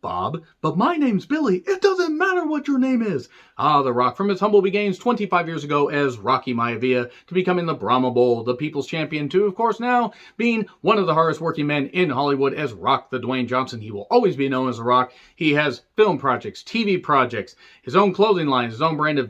Bob, but my name's Billy. It doesn't matter what your name is. The Rock, from his humble beginnings 25 years ago as Rocky Maivia, to becoming the Brahma Bull, the People's Champion, to, of course, now being one of the hardest working men in Hollywood as Rock the Dwayne Johnson. He will always be known as The Rock. He has film projects, TV projects, his own clothing line, his own brand of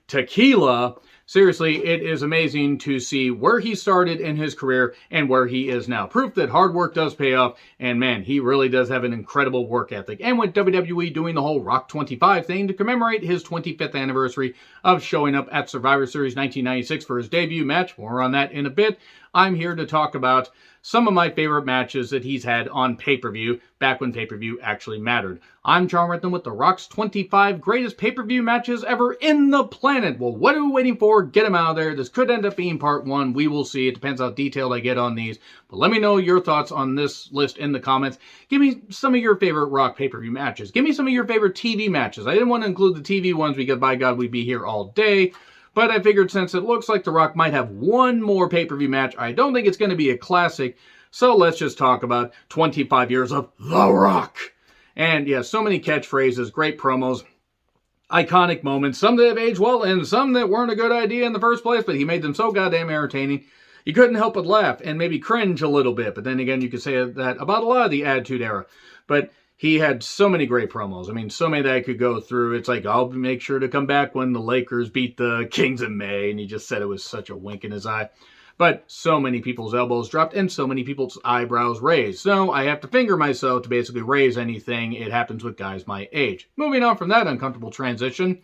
tequila. Seriously, it is amazing to see where he started in his career and where he is now. Proof that hard work does pay off, and man, he really does have an incredible work ethic. And with WWE doing the whole Rock 25 thing to commemorate his 25th anniversary of showing up at Survivor Series 1996 for his debut match, more on that in a bit, I'm here to talk about some of my favorite matches that he's had on pay-per-view, back when pay-per-view actually mattered. I'm John Renton with The Rock's 25 greatest pay-per-view matches ever in the planet. Well, what are we waiting for? Get them out of there. This could end up being part one. We will see. It depends how detailed I get on these. But let me know your thoughts on this list in the comments. Give me some of your favorite Rock pay-per-view matches. Give me some of your favorite TV matches. I didn't want to include the TV ones because, by God, we'd be here all day. But I figured since it looks like The Rock might have one more pay-per-view match, I don't think it's going to be a classic. So let's just talk about 25 years of The Rock. And yeah, so many catchphrases, great promos, iconic moments, some that have aged well and some that weren't a good idea in the first place, but he made them so goddamn entertaining. You couldn't help but laugh and maybe cringe a little bit. But then again, you could say that about a lot of the Attitude Era. But he had so many great promos. I mean, so many that I could go through. It's like, I'll make sure to come back when the Lakers beat the Kings in May. And he just said it was such a wink in his eye. But so many people's elbows dropped and so many people's eyebrows raised. So I have to finger myself to basically raise anything. It happens with guys my age. Moving on from that uncomfortable transition.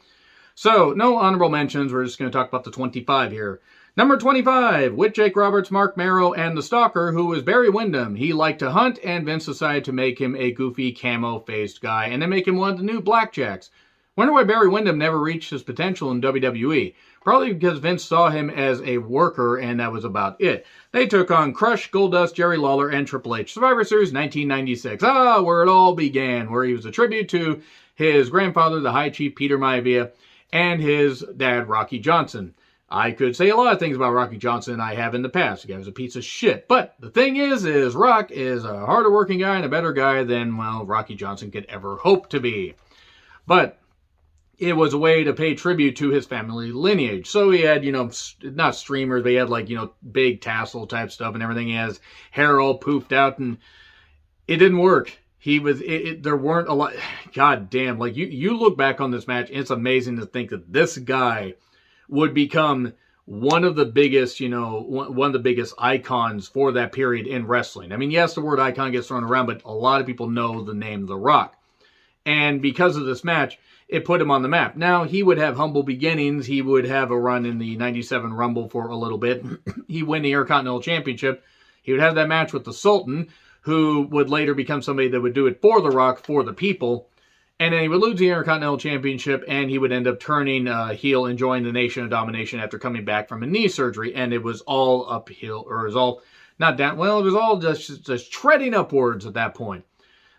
So no honorable mentions. We're just going to talk about the 25 here. Number 25, with Jake Roberts, Mark Marrow, and the Stalker, who was Barry Windham. He liked to hunt, and Vince decided to make him a goofy, camo-faced guy, and then make him one of the new Blackjacks. Wonder why Barry Windham never reached his potential in WWE. Probably because Vince saw him as a worker, and that was about it. They took on Crush, Goldust, Jerry Lawler, and Triple H. Survivor Series 1996. Where it all began, where he was a tribute to his grandfather, the High Chief Peter Maivia, and his dad, Rocky Johnson. I could say a lot of things about Rocky Johnson I have in the past. The guy was a piece of shit. But the thing is Rock is a harder working guy and a better guy than, well, Rocky Johnson could ever hope to be. But it was a way to pay tribute to his family lineage. So he had, not streamers, but he had big tassel type stuff and everything. He has hair all poofed out, and it didn't work. There weren't a lot. God damn, you look back on this match, it's amazing to think that this guy would become one of the biggest, one of the biggest icons for that period in wrestling. I mean, yes, the word icon gets thrown around, but a lot of people know the name The Rock. And because of this match, it put him on the map. Now, he would have humble beginnings. He would have a run in the 97 Rumble for a little bit. He'd win the Intercontinental Championship. He would have that match with the Sultan, who would later become somebody that would do it for The Rock, for the people. And then he would lose the Intercontinental Championship, and he would end up turning heel and joining the Nation of Domination after coming back from a knee surgery. And it was all uphill, or it was all not down. Well, it was all just treading upwards at that point.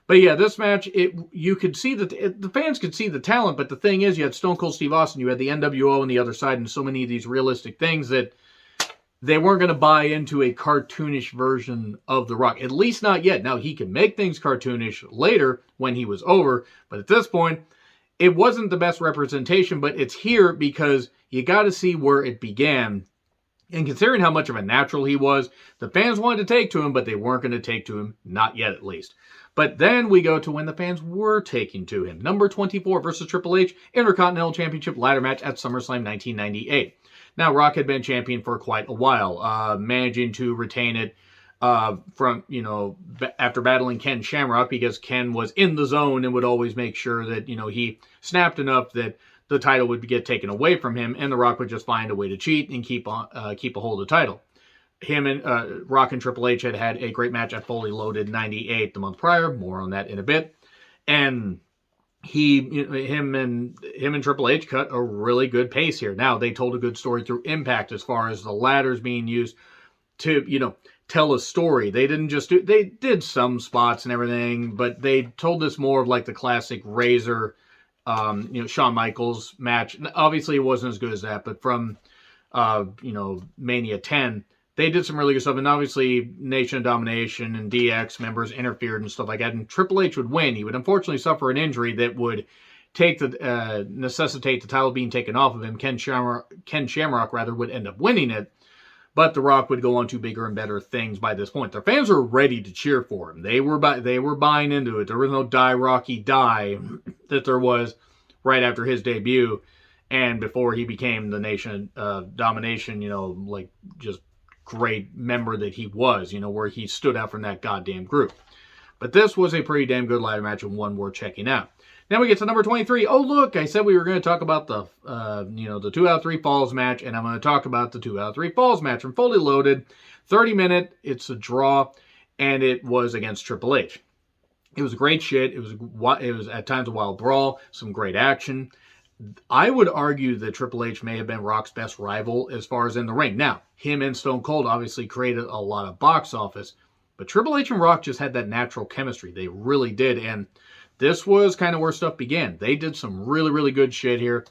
But yeah, this match, you could see that the fans could see the talent. But the thing is, you had Stone Cold Steve Austin, you had the NWO on the other side, and so many of these realistic things that they weren't going to buy into a cartoonish version of The Rock. At least not yet. Now, he can make things cartoonish later when he was over. But at this point, it wasn't the best representation. But it's here because you got to see where it began. And considering how much of a natural he was, the fans wanted to take to him, but they weren't going to take to him. Not yet, at least. But then we go to when the fans were taking to him. Number 24 versus Triple H, Intercontinental Championship ladder match at SummerSlam 1998. Now, Rock had been champion for quite a while, managing to retain it from, after battling Ken Shamrock, because Ken was in the zone and would always make sure that, he snapped enough that the title would get taken away from him, and The Rock would just find a way to cheat and keep a hold of the title. Him and Rock and Triple H had a great match at Fully Loaded 98 the month prior. More on that in a bit. And him and Triple H cut a really good pace here. Now, they told a good story through Impact as far as the ladders being used to, tell a story. They didn't just they did some spots and everything, but they told this more of like the classic Razor, Shawn Michaels match. Obviously, it wasn't as good as that, but from, Mania 10, they did some really good stuff. And obviously, Nation of Domination and DX members interfered and stuff like that. And Triple H would win. He would unfortunately suffer an injury that would necessitate the title being taken off of him. Ken Shamrock would end up winning it. But The Rock would go on to bigger and better things by this point. Their fans were ready to cheer for him. They were buying into it. There was no die, Rocky, die that there was right after his debut and before he became the Nation of Domination, like just great member that he was, where he stood out from that goddamn group. But this was a pretty damn good ladder match and one worth checking out. Then we get to number 23. Oh, look, I said we were going to talk about the 2 out of 3 falls match, and I'm going to talk about the 2 out of 3 falls match from Fully Loaded. 30-minute, it's a draw, and it was against Triple H. It was great shit. It was at times a wild brawl, some great action. I would argue that Triple H may have been Rock's best rival as far as in the ring. Now, him and Stone Cold obviously created a lot of box office, but Triple H and Rock just had that natural chemistry. They really did, and this was kind of where stuff began. They did some really, really good shit here.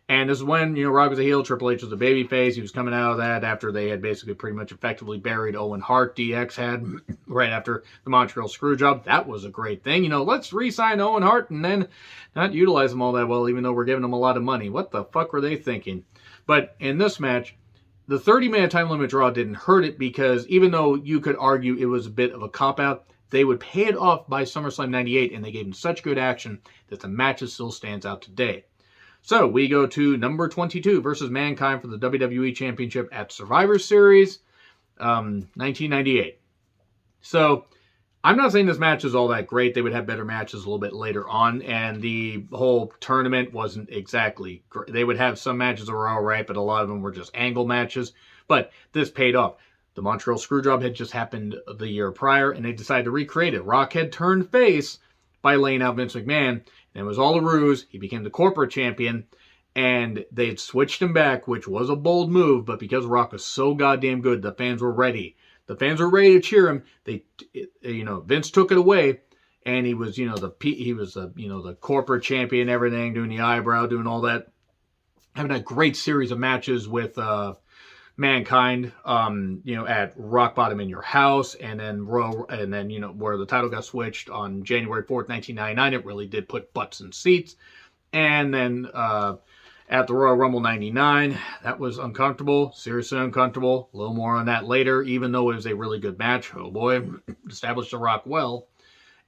And this is when, Rock was a heel, Triple H was a babyface. He was coming out of that after they had basically pretty much effectively buried Owen Hart. DX had right after the Montreal Screwjob. That was a great thing. Let's re-sign Owen Hart and then not utilize him all that well, even though we're giving him a lot of money. What the fuck were they thinking? But in this match, the 30-minute time limit draw didn't hurt it because even though you could argue it was a bit of a cop-out, they would pay it off by SummerSlam 98, and they gave him such good action that the match still stands out today. So we go to number 22 versus Mankind for the WWE Championship at Survivor Series, 1998. So I'm not saying this match is all that great. They would have better matches a little bit later on, and the whole tournament wasn't exactly great. They would have some matches that were all right, but a lot of them were just angle matches. But this paid off. The Montreal Screwjob had just happened the year prior, and they decided to recreate it. Rock had turned face by laying out Vince McMahon, and it was all a ruse. He became the corporate champion, and they had switched him back, which was a bold move, but because Rock was so goddamn good, the fans were ready. The fans were ready to cheer him. Vince took it away, and he was, the corporate champion, everything, doing the eyebrow, doing all that, having a great series of matches with Mankind, at Rock Bottom in Your House, and then where the title got switched on January 4th, 1999. It really did put butts in seats. And then at the Royal Rumble 99, that was uncomfortable, seriously uncomfortable. A little more on that later, even though it was a really good match. Oh boy, established The Rock well.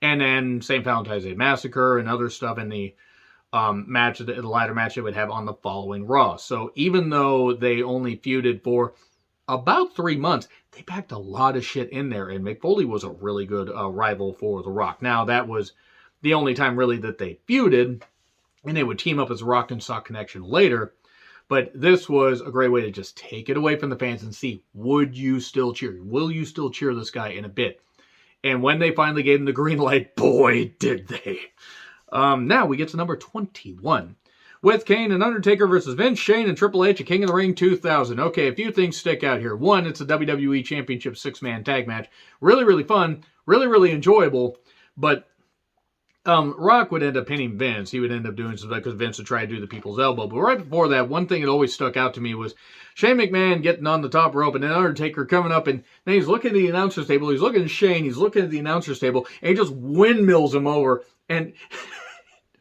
And then St. Valentine's Day Massacre and other stuff in the the ladder match they would have on the following Raw. So even though they only feuded for about 3 months, they packed a lot of shit in there, and Mick Foley was a really good rival for The Rock. Now, that was the only time really that they feuded, and they would team up as Rock and Sock Connection later. But this was a great way to just take it away from the fans and see, would you still cheer? Will you still cheer this guy in a bit? And when they finally gave him the green light, boy, did they. Now we get to number 21. With Kane and Undertaker versus Vince, Shane, and Triple H at King of the Ring 2000. Okay, a few things stick out here. One, it's a WWE Championship 6-man tag match. Really, really fun. Really, really enjoyable. But Rock would end up pinning Vince. He would end up doing something because Vince would try to do the people's elbow. But right before that, one thing that always stuck out to me was Shane McMahon getting on the top rope and then Undertaker coming up, and then he's looking at the announcer's table. He's looking at Shane. He's looking at the announcer's table, and he just windmills him over. And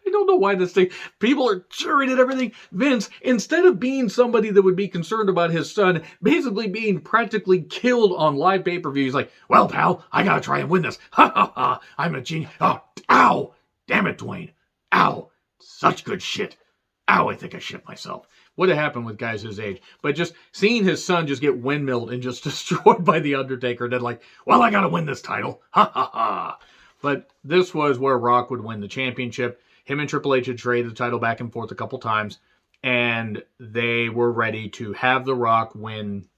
I don't know why this thing, people are cheering at everything. Vince, instead of being somebody that would be concerned about his son basically being practically killed on live pay-per-view, he's like, well, pal, I gotta try and win this. Ha ha ha, I'm a genius. Oh, ow, damn it, Dwayne. Ow, such good shit. Ow, I think I shit myself. What had happened with guys his age? But just seeing his son just get windmilled and just destroyed by The Undertaker, then like, well, I gotta win this title. Ha ha ha. But this was where Rock would win the championship. Him and Triple H had traded the title back and forth a couple times, and they were ready to have The Rock win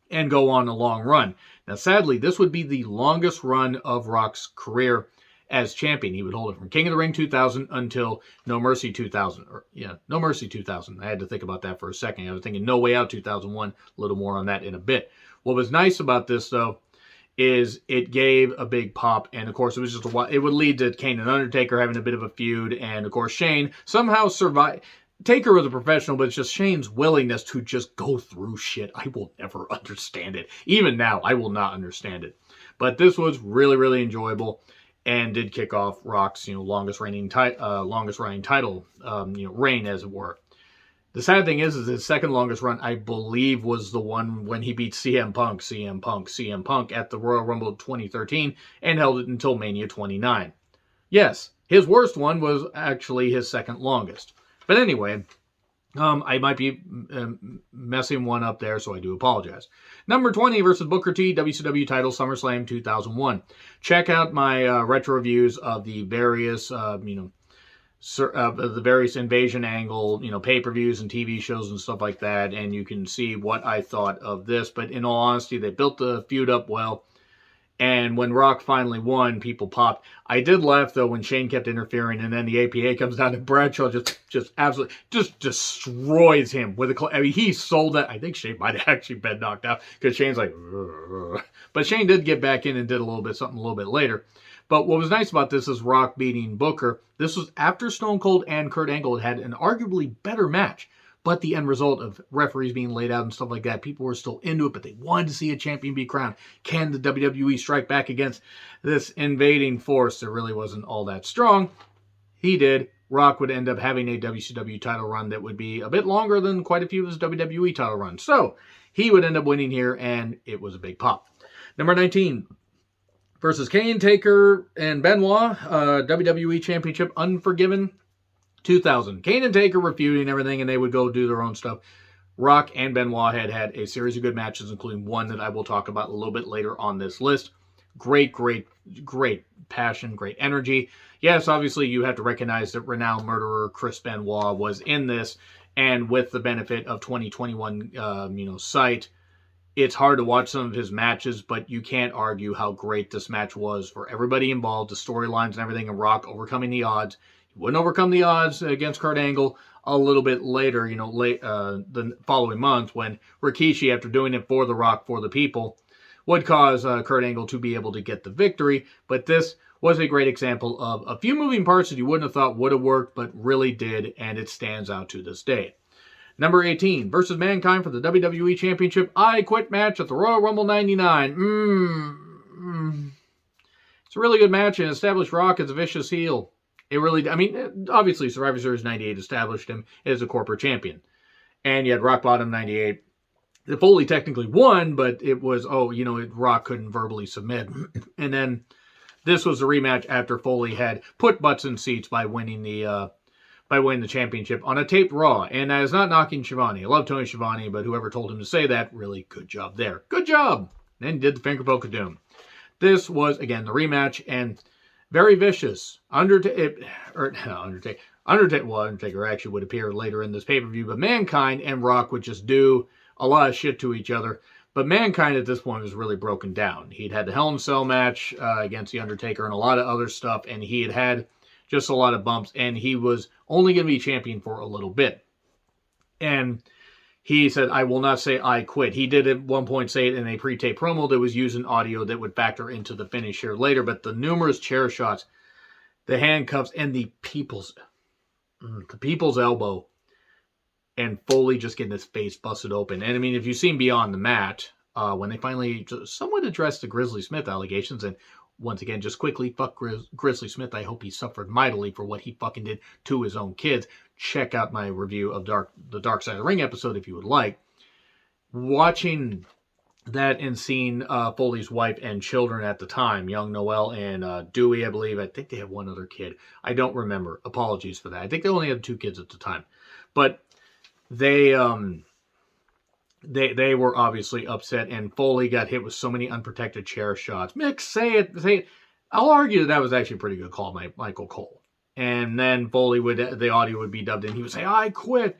and go on a long run. Now, sadly, this would be the longest run of Rock's career as champion. He would hold it from King of the Ring 2000 until No Mercy 2000. No Mercy 2000. I had to think about that for a second. I was thinking No Way Out 2001. A little more on that in a bit. What was nice about this, though, is it gave a big pop, and of course it was just it would lead to Kane and Undertaker having a bit of a feud, and of course Shane somehow survived. Taker was a professional, but it's just Shane's willingness to just go through shit. I will never understand it. Even now, I will not understand it. But this was really, really enjoyable, and did kick off Rock's longest running title reign, as it were. The sad thing is his second longest run, I believe, was the one when he beat CM Punk at the Royal Rumble 2013 and held it until Mania 29. Yes, his worst one was actually his second longest. But anyway, I might be messing one up there, so I do apologize. Number 20 versus Booker T, WCW title, SummerSlam 2001. Check out my retro reviews of the various, the various Invasion angle, pay-per-views and TV shows and stuff like that, and you can see what I thought of this. But in all honesty, they built the feud up well. And when Rock finally won, people popped. I did laugh, though, when Shane kept interfering, and then the APA comes down and Bradshaw just absolutely destroys him with a. I mean, he sold that. I think Shane might have actually been knocked out because Shane's like, ugh. But Shane did get back in and did something a little bit later. But what was nice about this is Rock beating Booker. This was after Stone Cold and Kurt Angle had an arguably better match. But the end result of referees being laid out and stuff like that, people were still into it, but they wanted to see a champion be crowned. Can the WWE strike back against this invading force that really wasn't all that strong? He did. Rock would end up having a WCW title run that would be a bit longer than quite a few of his WWE title runs. So he would end up winning here, and it was a big pop. Number 19 versus Kane, Taker, and Benoit, WWE Championship Unforgiven. 2000. Kane and Taker were feuding everything, and they would go do their own stuff. Rock and Benoit had a series of good matches, including one that I will talk about a little bit later on this list. Great passion, great energy. Yes, obviously you have to recognize that renowned murderer Chris Benoit was in this, and with the benefit of 2021, sight, it's hard to watch some of his matches, but you can't argue how great this match was for everybody involved, the storylines and everything, and Rock overcoming the odds. Wouldn't overcome the odds against Kurt Angle a little bit later, the following month when Rikishi, after doing it for The Rock, for the people, would cause Kurt Angle to be able to get the victory. But this was a great example of a few moving parts that you wouldn't have thought would have worked, but really did, and it stands out to this day. Number 18, versus Mankind for the WWE Championship I Quit match at the Royal Rumble 99. It's a really good match and established Rock as a vicious heel. It really, obviously Survivor Series 98 established him as a corporate champion. And you had Rock Bottom 98. Foley technically won, but it was, Rock couldn't verbally submit. And then this was the rematch after Foley had put butts in seats by winning the championship on a taped Raw. And that is not knocking Schiavone. I love Tony Schiavone, but whoever told him to say that, really good job there. Good job! And did the finger poke of doom. This was, again, the rematch, and very vicious. Undertaker actually would appear later in this pay-per-view, but Mankind and Rock would just do a lot of shit to each other. But Mankind at this point was really broken down. He'd had the Hell in a Cell match against The Undertaker and a lot of other stuff, and he had just a lot of bumps, and he was only going to be champion for a little bit. And he said, I will not say I quit. He did at one point say it in a pre-tape promo that was using audio that would factor into the finish here later, but the numerous chair shots, the handcuffs, and the people's elbow, and Foley just getting his face busted open. And if you've seen Beyond the Mat, when they finally somewhat addressed the Grizzly Smith allegations, and once again, just quickly, fuck Grizzly Smith. I hope he suffered mightily for what he fucking did to his own kids. Check out my review of the Dark Side of the Ring episode if you would like. Watching that and seeing Foley's wife and children at the time, young Noel and Dewey, I believe. I think they had one other kid. I don't remember. Apologies for that. I think they only had 2 kids at the time. But they were obviously upset, and Foley got hit with so many unprotected chair shots. Mick, say it. I'll argue that was actually a pretty good call by Michael Cole. And then Foley the audio would be dubbed in. He would say, I quit.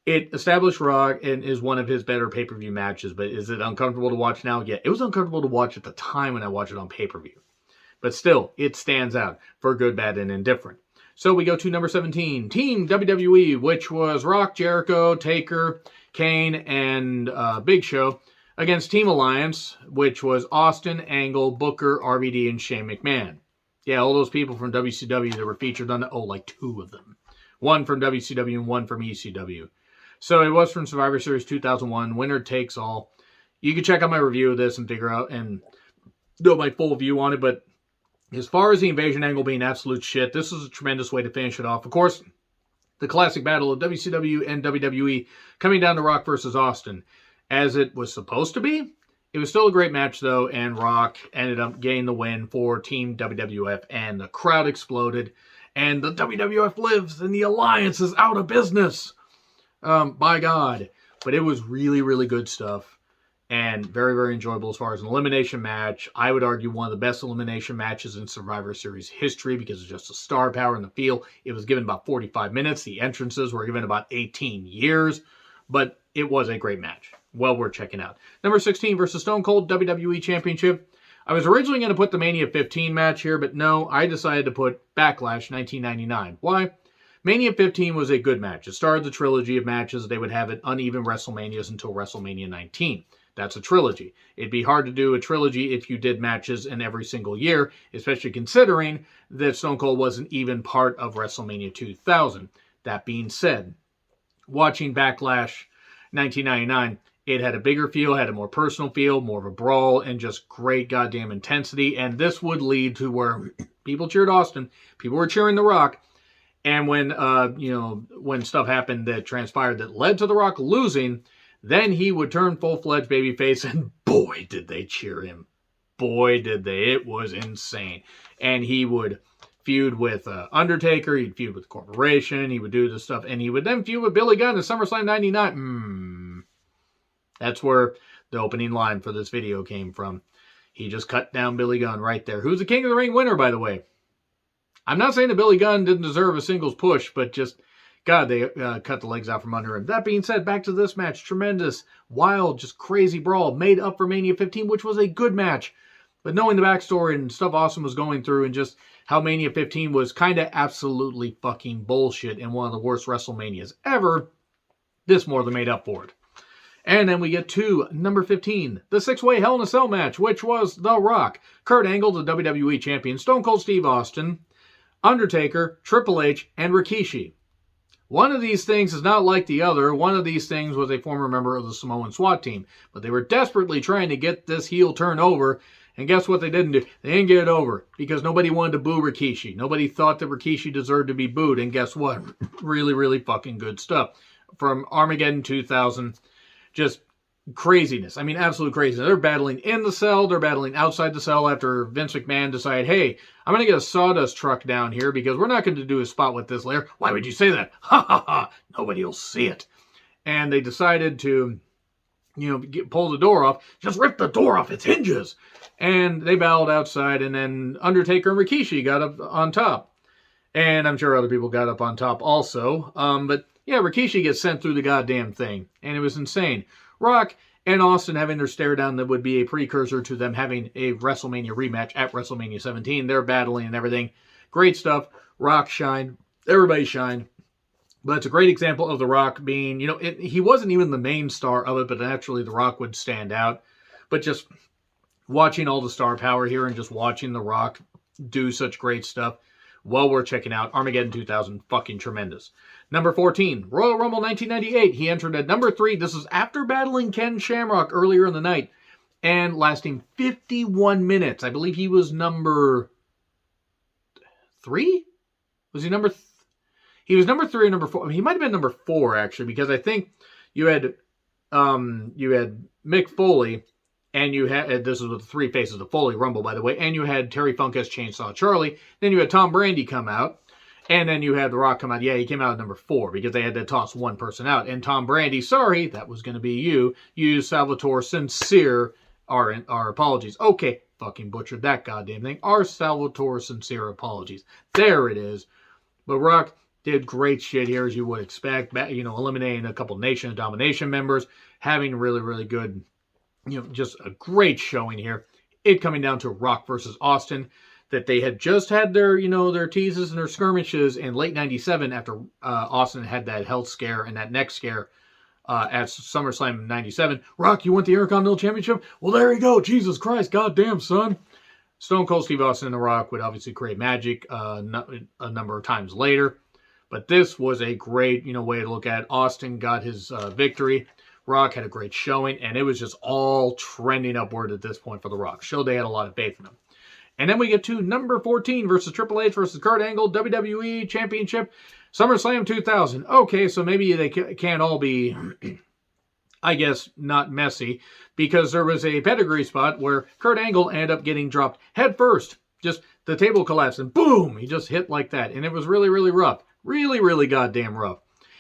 It established Rock and is one of his better pay-per-view matches, but is it uncomfortable to watch now? Yeah, it was uncomfortable to watch at the time when I watched it on pay-per-view. But still, it stands out for good, bad, and indifferent. So we go to number 17, Team WWE, which was Rock, Jericho, Taker, Kane, and Big Show, against Team Alliance, which was Austin, Angle, Booker, RVD, and Shane McMahon. Yeah, all those people from WCW that were featured on like 2 of them One from WCW and one from ECW. So it was from Survivor Series 2001. Winner takes all. You can check out my review of this and figure out and do my full view on it. But as far as the invasion angle being absolute shit, this is a tremendous way to finish it off. Of course, the classic battle of WCW and WWE coming down to Rock versus Austin. As it was supposed to be, it was still a great match, though, and Rock ended up getting the win for Team WWF, and the crowd exploded, and the WWF lives, and the Alliance is out of business. By God. But it was really, really good stuff. And very, very enjoyable as far as an elimination match. I would argue one of the best elimination matches in Survivor Series history because it's just the star power and the feel. It was given about 45 minutes. The entrances were given about 18 years. But it was a great match. Well worth checking out. Number 16 versus Stone Cold WWE Championship. I was originally going to put the Mania 15 match here, but no, I decided to put Backlash 1999. Why? Mania 15 was a good match. It started the trilogy of matches they would have at uneven WrestleManias until WrestleMania 19. That's a trilogy. It'd be hard to do a trilogy if you did matches in every single year, especially considering that Stone Cold wasn't even part of WrestleMania 2000. That being said, watching Backlash 1999, it had a bigger feel, had a more personal feel, more of a brawl, and just great goddamn intensity. And this would lead to where people cheered Austin, people were cheering The Rock, and when stuff happened that transpired that led to The Rock losing, then he would turn full-fledged babyface, and boy, did they cheer him. Boy, did they. It was insane. And he would feud with Undertaker. He'd feud with Corporation. He would do this stuff. And he would then feud with Billy Gunn in SummerSlam 99. That's where the opening line for this video came from. He just cut down Billy Gunn right there. Who's the King of the Ring winner, by the way? I'm not saying that Billy Gunn didn't deserve a singles push, but just... God, they cut the legs out from under him. That being said, back to this match. Tremendous, wild, just crazy brawl made up for Mania 15, which was a good match. But knowing the backstory and stuff Austin was going through and just how Mania 15 was kind of absolutely fucking bullshit and one of the worst WrestleManias ever, this more than made up for it. And then we get to number 15, the six-way Hell in a Cell match, which was The Rock, Kurt Angle, the WWE Champion, Stone Cold Steve Austin, Undertaker, Triple H, and Rikishi. One of these things is not like the other. One of these things was a former member of the Samoan SWAT team. But they were desperately trying to get this heel turn over. And guess what they didn't do? They didn't get it over. Because nobody wanted to boo Rikishi. Nobody thought that Rikishi deserved to be booed. And guess what? Really, really fucking good stuff. From Armageddon 2000. Just craziness. I mean, absolute craziness. They're battling in the cell. They're battling outside the cell after Vince McMahon decided, hey, I'm going to get a sawdust truck down here because we're not going to do a spot with this layer. Why would you say that? Ha ha ha. Nobody will see it. And they decided to, pull the door off. Just rip the door off its hinges. And they battled outside, and then Undertaker and Rikishi got up on top. And I'm sure other people got up on top also. But yeah, Rikishi gets sent through the goddamn thing. And it was insane. Rock and Austin having their stare down that would be a precursor to them having a WrestleMania rematch at WrestleMania 17. They're battling and everything. Great stuff. Rock shined. Everybody shined. But it's a great example of The Rock being, he wasn't even the main star of it, but naturally The Rock would stand out. But just watching all the star power here and just watching The Rock do such great stuff, well worth checking out. Armageddon 2000, fucking tremendous. Number 14, Royal Rumble 1998. He entered at number 3. This is after battling Ken Shamrock earlier in the night and lasting 51 minutes. I believe he was number 3? Was he number... He was number 3 or number 4. I mean, he might have been number 4, actually, because I think you had Mick Foley, and you had... This is with the 3 faces of Foley Rumble, by the way, and you had Terry Funk as Chainsaw Charlie. Then you had Tom Brady come out. And then you had The Rock come out. Yeah, he came out at number 4 because they had to toss one person out. And Tom Brady, sorry, that was going to be you. Used Salvatore Sincere. Our apologies. Okay, fucking butchered that goddamn thing. Our Salvatore Sincere apologies. There it is. But Rock did great shit here, as you would expect. Eliminating a couple Nation of Domination members. Having really, really good, just a great showing here. It coming down to Rock versus Austin. That they had just had their, their teases and their skirmishes in late 97 after Austin had that health scare and that neck scare at SummerSlam 97. Rock, you want the Intercontinental Championship? Well, there you go. Jesus Christ, goddamn, son. Stone Cold Steve Austin and The Rock would obviously create magic a number of times later. But this was a great, way to look at it. Austin got his victory. Rock had a great showing, and it was just all trending upward at this point for The Rock. Showed they had a lot of faith in him. And then we get to number 14 versus Triple H versus Kurt Angle, WWE Championship, SummerSlam 2000. Okay, so maybe they can't all be, I guess, not messy, because there was a pedigree spot where Kurt Angle ended up getting dropped head first. Just the table collapsed, and boom, he just hit like that. And it was really, really rough. Really, really goddamn rough.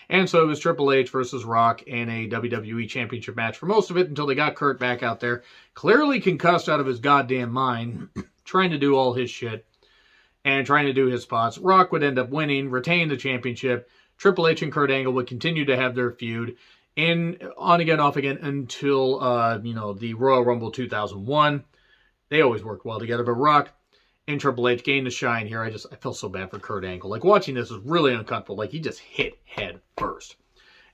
And so it was Triple H versus Rock in a WWE Championship match for most of it until they got Kurt back out there, clearly concussed out of his goddamn mind, trying to do all his shit and trying to do his spots. Rock would end up winning, retain the championship. Triple H and Kurt Angle would continue to have their feud on again, off again until, the Royal Rumble 2001. They always worked well together, but Rock and Triple H gained the shine here. I felt so bad for Kurt Angle. Like, watching this was really uncomfortable. Like, he just hit head first.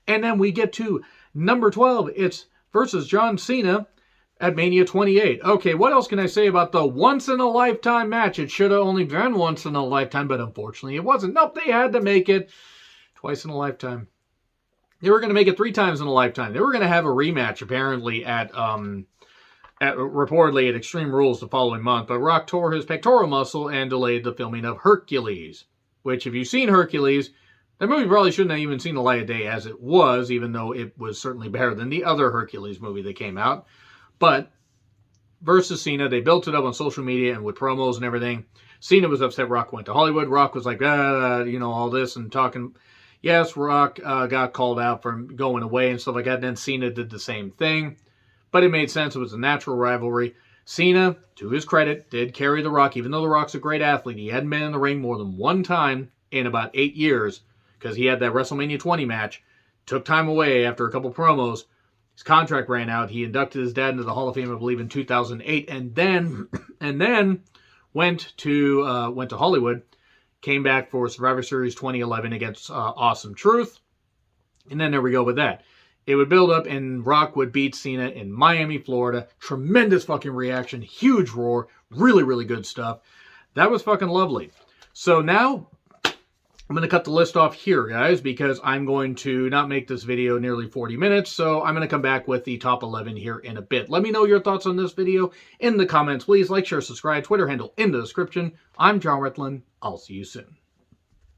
And then we get to number 12. It's versus John Cena at Mania 28. Okay, what else can I say about the once-in-a-lifetime match? It should have only been once in a lifetime, but unfortunately it wasn't. Nope, they had to make it twice in a lifetime. They were going to make it 3 times in a lifetime. They were going to have a rematch, apparently, reportedly at Extreme Rules the following month, but Rock tore his pectoral muscle and delayed the filming of Hercules, which, if you've seen Hercules, that movie probably shouldn't have even seen the light of day as it was, even though it was certainly better than the other Hercules movie that came out. But versus Cena, they built it up on social media and with promos and everything. Cena was upset Rock went to Hollywood. Rock was like, all this and talking. Yes, Rock got called out for going away and stuff like that. And then Cena did the same thing. But it made sense. It was a natural rivalry. Cena, to his credit, did carry The Rock. Even though The Rock's a great athlete, he hadn't been in the ring more than one time in about 8 years because he had that WrestleMania 20 match. Took time away after a couple promos. His contract ran out. He inducted his dad into the Hall of Fame, I believe, in 2008, and then went to Hollywood. Came back for Survivor Series 2011 against Awesome Truth, and then there we go with that. It would build up, and Rock would beat Cena in Miami, Florida. Tremendous fucking reaction. Huge roar. Really, really good stuff. That was fucking lovely. So now, I'm going to cut the list off here, guys, because I'm going to not make this video nearly 40 minutes. So I'm going to come back with the top 11 here in a bit. Let me know your thoughts on this video in the comments. Please like, share, subscribe. Twitter handle in the description. I'm John Ritlin. I'll see you soon.